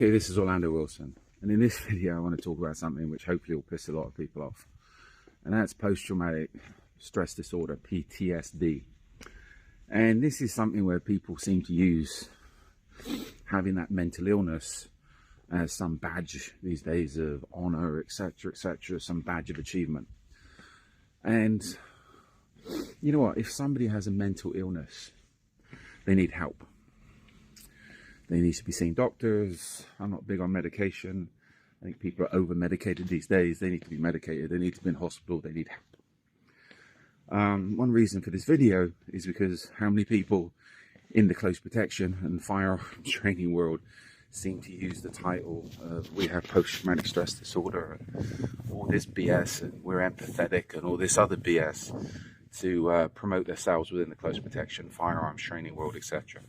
Hey, this is Orlando Wilson, and in this video I want to talk about something which hopefully will piss a lot of people off, and that's post-traumatic stress disorder, PTSD. And this is something where people seem to use having that mental illness as some badge these days of honor, etc., etc., some badge of achievement. And you know what, if somebody has a mental illness, they need help. They need to be seeing doctors. I'm not big on medication. I think people are over-medicated these days. They need to be medicated. They need to be in hospital. They need help. One reason for this video is because how many people in the close protection and firearms training world seem to use the title of we have post-traumatic stress disorder and all this BS and we're empathetic and all this other BS to promote themselves within the close protection, firearms training world, etc.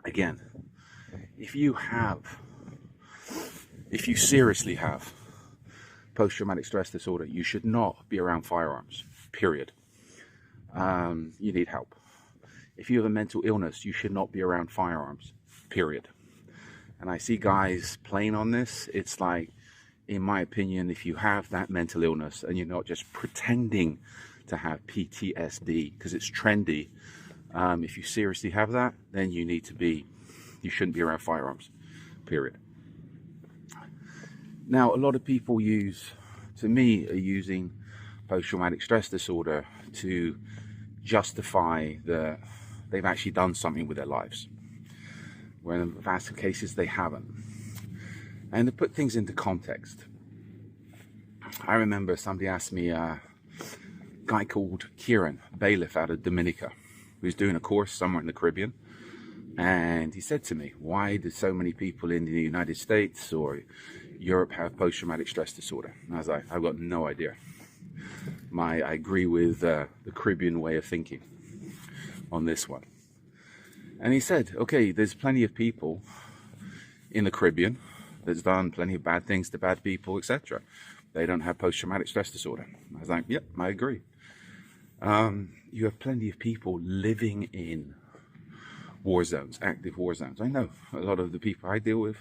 Again, if you seriously have post-traumatic stress disorder, you should not be around firearms, period. You need help. If you have a mental illness, you should not be around firearms, period. And I see guys playing on this. It's like, in my opinion, if you have that mental illness and you're not just pretending to have PTSD because it's trendy, if you seriously have that, then you shouldn't be around firearms, period. Now, a lot of people are using post-traumatic stress disorder to justify that they've actually done something with their lives, where in the vast cases they haven't. And to put things into context, I remember somebody asked me, a guy called Kieran, bailiff out of Dominica, who's doing a course somewhere in the Caribbean. And he said to me, why do so many people in the United States or Europe have post-traumatic stress disorder? And I was like, I've got no idea. I agree with the Caribbean way of thinking on this one. And he said, okay, there's plenty of people in the Caribbean that's done plenty of bad things to bad people, etc. They don't have post-traumatic stress disorder. I was like, yep, I agree. You have plenty of people living in war zones, active war zones. I know a lot of the people I deal with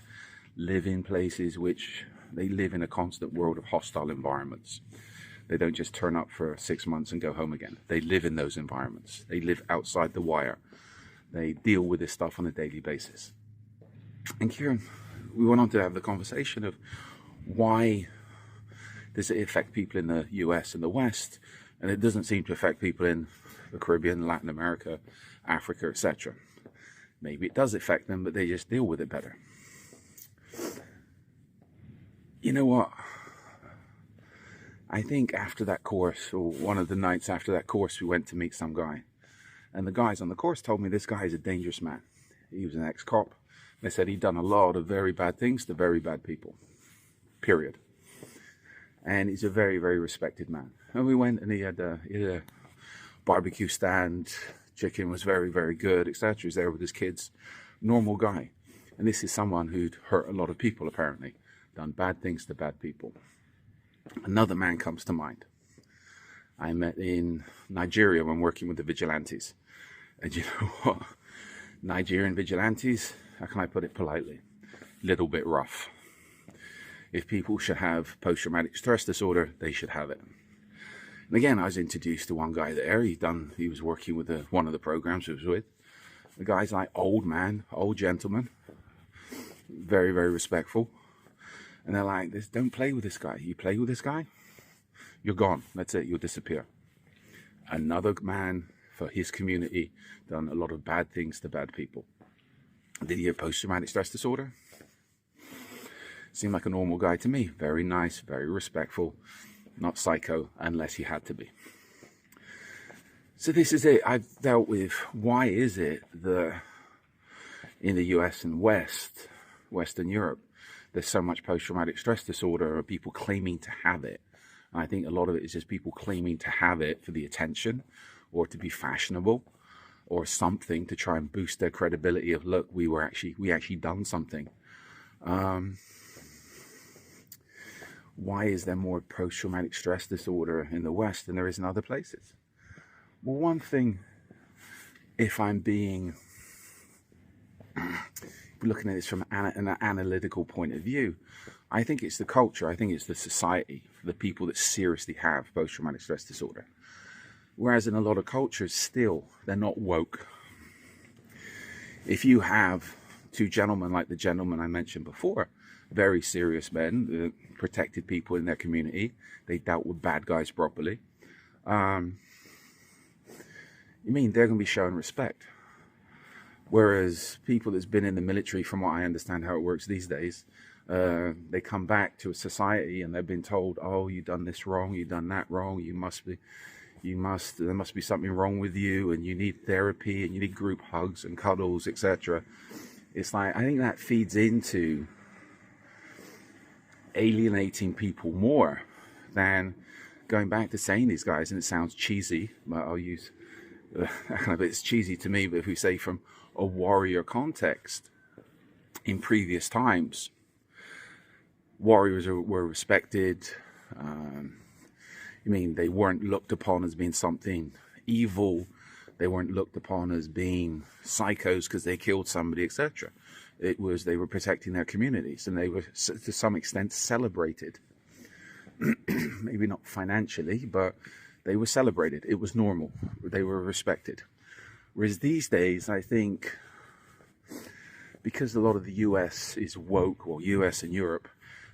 live in places which they live in a constant world of hostile environments. They don't just turn up for 6 months and go home again. They live in those environments. They live outside the wire. They deal with this stuff on a daily basis. And Kieran, we went on to have the conversation of why does it affect people in the US and the West, and it doesn't seem to affect people in the Caribbean, Latin America, Africa, etc. Maybe it does affect them, but they just deal with it better. You know what? I think after that course, or one of the nights after that course, we went to meet some guy. And the guys on the course told me this guy is a dangerous man. He was an ex-cop. They said he'd done a lot of very bad things to very bad people. Period. And he's a very, very respected man. And we went and he had a barbecue stand. Chicken was very, very good, etc. He's there with his kids. Normal guy. And this is someone who'd hurt a lot of people, apparently. Done bad things to bad people. Another man comes to mind. I met in Nigeria when working with the vigilantes. And you know what? Nigerian vigilantes, how can I put it politely? Little bit rough. If people should have post-traumatic stress disorder, they should have it. And again, I was introduced to one guy there. He was working with one of the programs he was with. The guy's like old man, old gentleman, very, very respectful. And they're like, don't play with this guy. You play with this guy, you're gone. That's it. You'll disappear. Another man for his community done a lot of bad things to bad people. Did he have post-traumatic stress disorder? Seemed like a normal guy to me. Very nice, very respectful. Not psycho, unless he had to be. So this is it. I've dealt with why is it that in the US and Western Europe, there's so much post-traumatic stress disorder, or people claiming to have it. And I think a lot of it is just people claiming to have it for the attention, or to be fashionable, or something to try and boost their credibility of, look, we actually done something. Why is there more post-traumatic stress disorder in the West than there is in other places? Well, one thing, if I'm being looking at this from an analytical point of view, I think it's the culture, I think it's the society, the people that seriously have post-traumatic stress disorder. Whereas in a lot of cultures, still, they're not woke. If you have two gentlemen like the gentleman I mentioned before, very serious men, protected people in their community, they dealt with bad guys properly, they're going to be shown respect. Whereas people that's been in the military, from what I understand how it works these days, they come back to a society and they've been told, oh, you've done this wrong, you've done that wrong, there must be something wrong with you, and you need therapy, and you need group hugs and cuddles, etc. It's like, I think that feeds into alienating people more than going back to saying these guys, and it sounds cheesy, but I'll use, it's cheesy to me, but if we say from a warrior context, in previous times, warriors were respected. They weren't looked upon as being something evil. They weren't looked upon as being psychos because they killed somebody, etc. It was, they were protecting their communities, and they were to some extent celebrated. Maybe not financially, but they were celebrated. It was normal. They were respected. Whereas these days, I think, because a lot of the US is woke, well, US and Europe,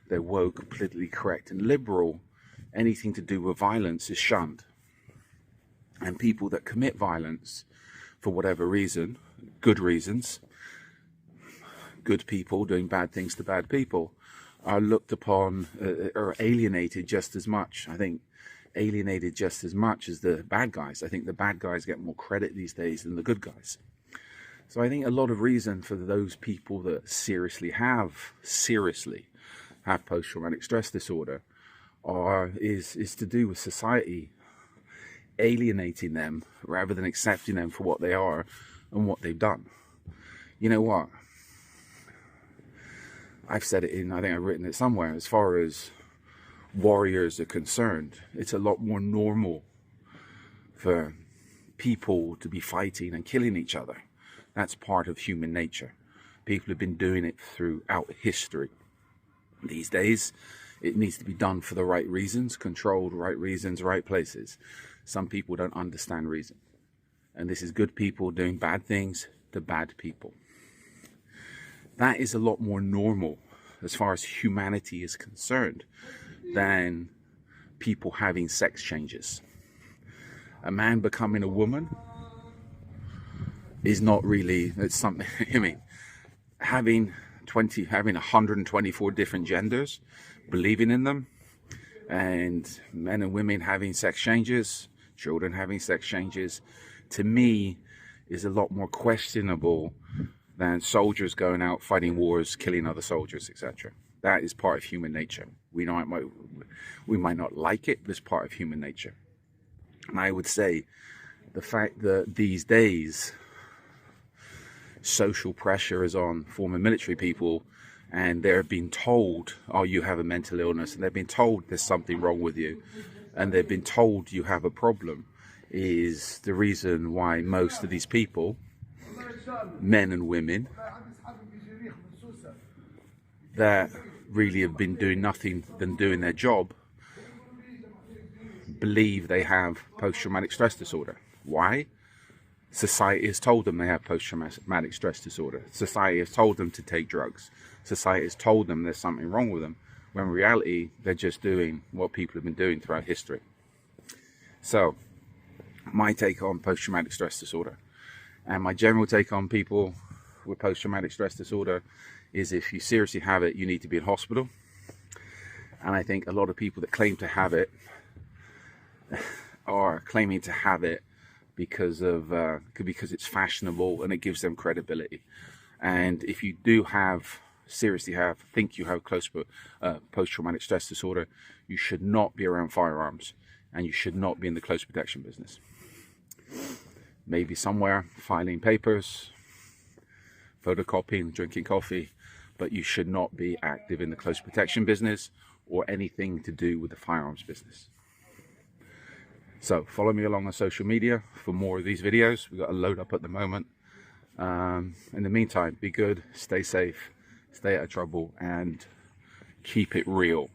they're woke, politically correct and liberal, anything to do with violence is shunned. And people that commit violence, for whatever reason, good reasons, good people doing bad things to bad people, are looked upon, or alienated just as much. I think alienated just as much as the bad guys. I think the bad guys get more credit these days than the good guys. So I think a lot of reason for those people that seriously have post-traumatic stress disorder is to do with society alienating them rather than accepting them for what they are and what they've done. You know what? I've said it I think I've written it somewhere, as far as warriors are concerned, it's a lot more normal for people to be fighting and killing each other. That's part of human nature. People have been doing it throughout history. These days, it needs to be done for the right reasons, controlled, right reasons, right places. Some people don't understand reason. And this is good people doing bad things to bad people. That is a lot more normal as far as humanity is concerned than people having sex changes. A man becoming a woman is not really, it's something, having 124 different genders, believing in them, and men and women having sex changes, children having sex changes, to me is a lot more questionable than soldiers going out fighting wars, killing other soldiers, etc. That is part of human nature. We might not like it, but it's part of human nature. And I would say the fact that these days social pressure is on former military people, and they're being told, oh, you have a mental illness, and they've been told there's something wrong with you, and they've been told you have a problem, is the reason why most of these people, men and women, that really have been doing nothing than doing their job, believe they have post-traumatic stress disorder. Why? Society has told them they have post-traumatic stress disorder. Society has told them to take drugs. Society has told them there's something wrong with them, when in reality they're just doing what people have been doing throughout history. So, my take on post-traumatic stress disorder, and my general take on people with post-traumatic stress disorder, is if you seriously have it, you need to be in hospital. And I think a lot of people that claim to have it are claiming to have it because it's fashionable and it gives them credibility. And if you do think you have post-traumatic stress disorder, you should not be around firearms, and you should not be in the close protection business. Maybe somewhere filing papers, photocopying, drinking coffee, but you should not be active in the close protection business or anything to do with the firearms business. So follow me along on social media for more of these videos. We've got a load up at the moment. In the meantime, be good, stay safe, stay out of trouble, and keep it real.